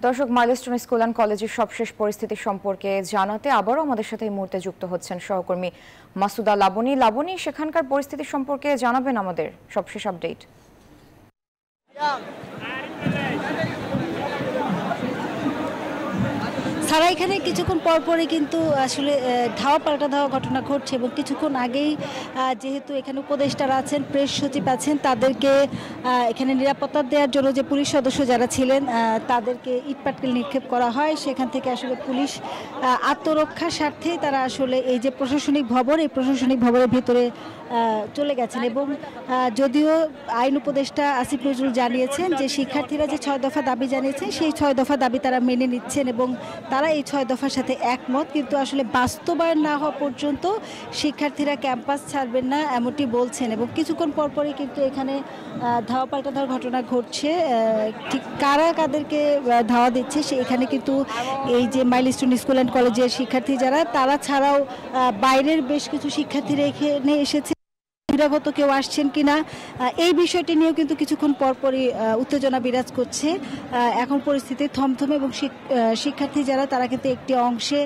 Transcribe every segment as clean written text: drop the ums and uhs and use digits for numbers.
দর্শক, milestone school and কলেজের সবশেষ পরিস্থিতি সম্পর্কে জানাতে আবারও আমাদের সাথে এই মুহূর্তে যুক্ত হচ্ছেন সহকর্মী মাসুদা লাবনী। লাবনী, সেখানকার পরিস্থিতি সম্পর্কে জানাবেন আমাদের সবশেষ আপডেট। সারা এখানে কিছুক্ষণ পরপরই কিন্তু আসলে ধাওয়া পাল্টা ধাওয়া ঘটনা ঘটছে এবং কিছুক্ষণ আগেই যেহেতু এখানে উপদেষ্টারা আছেন, প্রেস সচিব আছেন, তাদেরকে এখানে নিরাপত্তা দেওয়ার জন্য যে পুলিশ সদস্য যারা ছিলেন তাদেরকে ইটপাটকেল নিক্ষেপ করা হয়। সেখান থেকে আসলে পুলিশ আত্মরক্ষার স্বার্থেই তারা আসলে এই যে প্রশাসনিক ভবন, এই প্রশাসনিক ভবনের ভিতরে চলে গেছেন। এবং যদিও আইন উপদেষ্টা আসিফ নজরুল জানিয়েছেন যে শিক্ষার্থীরা যে 6 দফা দাবি জানিয়েছেন সেই 6 দফা দাবি তারা মেনে নিচ্ছেন এবং তারা এই 6 দফার সাথে একমত, কিন্তু আসলে বাস্তবায়ন না হওয়া পর্যন্ত শিক্ষার্থীরা ক্যাম্পাস ছাড়বেন না এমনটি বলছেন। এবং কিছুক্ষণ পরপরই কিন্তু এখানে ধাওয়া পাল্টা ধাওয়ার ঘটনা ঘটছে। ঠিক কারা কাদেরকে ধাওয়া দিচ্ছে এখানে কিন্তু এই যে মাইলস্টোন স্কুল অ্যান্ড কলেজের শিক্ষার্থী যারা, তারা ছাড়াও বাইরের বেশ কিছু শিক্ষার্থীরা এখানে এসেছে। বহিরাগত কেউ আসছেন কিনা এই বিষয়টি নিয়েও কিন্তু কিছুক্ষণ পরপরই উত্তেজনা বিরাজ করছে। এখন পরিস্থিতি থমথমে এবং শিক্ষার্থী যারা, তারা কিন্তু একটি অংশে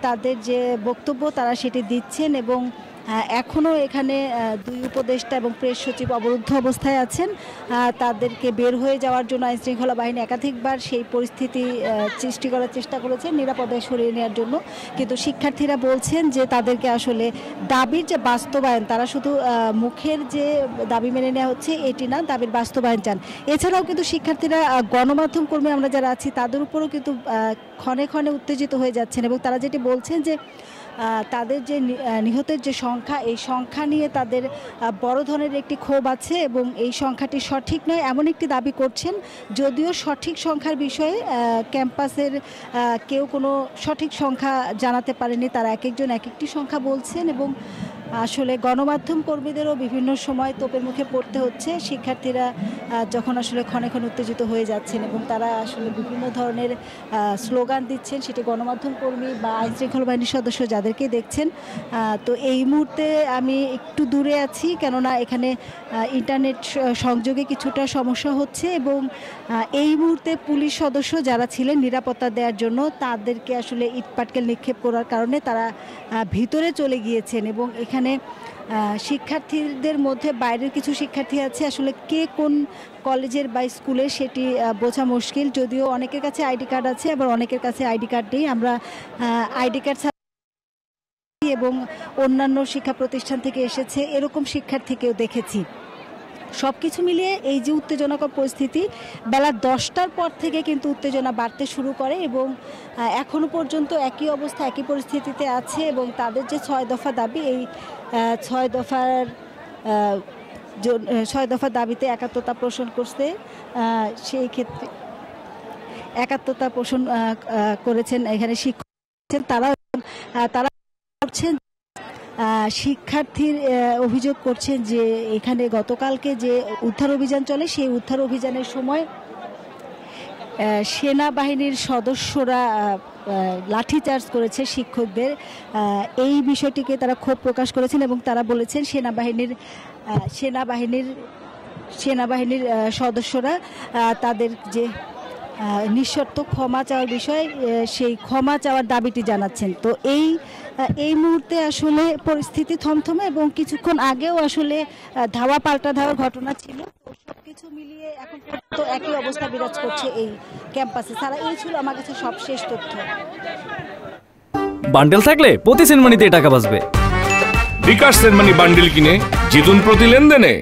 তাদের যে বক্তব্য তারা সেটি দিচ্ছেন এবং এখনও এখানে দুই উপদেষ্টা এবং প্রেস সচিব অবরুদ্ধ অবস্থায় আছেন। তাদেরকে বের হয়ে যাওয়ার জন্য আইনশৃঙ্খলা বাহিনী একাধিকবার সেই পরিস্থিতি সৃষ্টি করার চেষ্টা করেছেন নিরাপদে সরিয়ে নেওয়ার জন্য, কিন্তু শিক্ষার্থীরা বলছেন যে তাদেরকে আসলে দাবির যে বাস্তবায়ন, তারা শুধু মুখের যে দাবি মেনে নেওয়া হচ্ছে এটি না, দাবির বাস্তবায়ন চান। এছাড়াও কিন্তু শিক্ষার্থীরা গণমাধ্যম কর্মী আমরা যারা আছি তাদের উপরও কিন্তু ক্ষণে ক্ষণে উত্তেজিত হয়ে যাচ্ছেন এবং তারা যেটি বলছেন যে তাদের যে নিহতের যে সংখ্যা, এই সংখ্যা নিয়ে তাদের বড় ধরনের একটি ক্ষোভ আছে এবং এই সংখ্যাটি সঠিক নয় এমন একটি দাবি করছেন। যদিও সঠিক সংখ্যার বিষয়ে ক্যাম্পাসের কেউ কোনো সঠিক সংখ্যা জানাতে পারেনি, তারা এক একজন এক একটি সংখ্যা বলছেন এবং আসলে গণমাধ্যম কর্মীদেরও বিভিন্ন সময় তোপের মুখে পড়তে হচ্ছে শিক্ষার্থীরা যখন আসলে ক্ষণে ক্ষণে উত্তেজিত হয়ে যাচ্ছেন এবং তারা আসলে বিভিন্ন ধরনের স্লোগান দিচ্ছেন, সেটি গণমাধ্যম কর্মী বা আইনশৃঙ্খলা বাহিনীর সদস্য যাদেরকে দেখছেন। তো এই মুহূর্তে আমি একটু দূরে আছি, কেননা এখানে ইন্টারনেট সংযোগে কিছুটা সমস্যা হচ্ছে এবং এই মুহূর্তে পুলিশ সদস্য যারা ছিলেন নিরাপত্তা দেওয়ার জন্য, তাদেরকে আসলে ইটপাটকেল নিক্ষেপ করার কারণে তারা ভিতরে চলে গিয়েছেন এবং এখানে শিক্ষার্থীদের মধ্যে বাইরের কিছু শিক্ষার্থী আছে, আসলে কে কোন কলেজের বা স্কুলের সেটি বোঝা মুশকিল। যদিও অনেকের কাছে আইডি কার্ড আছে, আবার অনেকের কাছে আইডি কার্ড নেই। আমরা আইডি কার্ড এবং অন্যান্য শিক্ষা প্রতিষ্ঠান থেকে এসেছে এরকম শিক্ষার্থীকেও দেখেছি। সব কিছু মিলিয়ে এই যে উত্তেজনাকর পরিস্থিতি, বেলা 10টার পর থেকে কিন্তু উত্তেজনা বাড়তে শুরু করে এবং এখনও পর্যন্ত একই অবস্থা, একই পরিস্থিতিতে আছে এবং তাদের যে 6 দফা দাবি, এই 6 দফা দাবিতে একাত্মতা পোষণ করছে। সেই ক্ষেত্রে একাত্মতা পোষণ করেছেন এখানে শিক্ষক, তারা করছেন শিক্ষার্থীর অভিযোগ করছেন যে এখানে গতকালকে যে উদ্ধার অভিযান চলে, সেই উদ্ধার অভিযানের সময় সেনাবাহিনীর সদস্যরা লাঠিচার্জ করেছে শিক্ষকদের। এই বিষয়টিকে তারা ক্ষোভ প্রকাশ করেছেন এবং তারা বলেছেন সেনাবাহিনীর সদস্যরা তাদের যে নিঃশর্ত ক্ষমা চাওয়ার বিষয়, সেই ক্ষমা চাওয়ার দাবিটি জানাচ্ছেন। তো এই মুহূর্তে আসলে পরিস্থিতি থমথমে এবং কিছুক্ষণ আগেও আসলে ধাওয়া পাল্টা ধাওয়ার ঘটনা ছিল। সবকিছু মিলিয়ে এখন পর্যন্ত একই অবস্থা বিরাজ করছে এই ক্যাম্পাসে। সারা এই ছিল আমার কাছে সবশেষ তথ্য। বান্ডেল থাকলে প্রতি সেনমানিতে টাকা বাঁচবে। বিকাশ সেনমানি বান্ডেল কিনে জিতুন প্রতি লেনদেনে।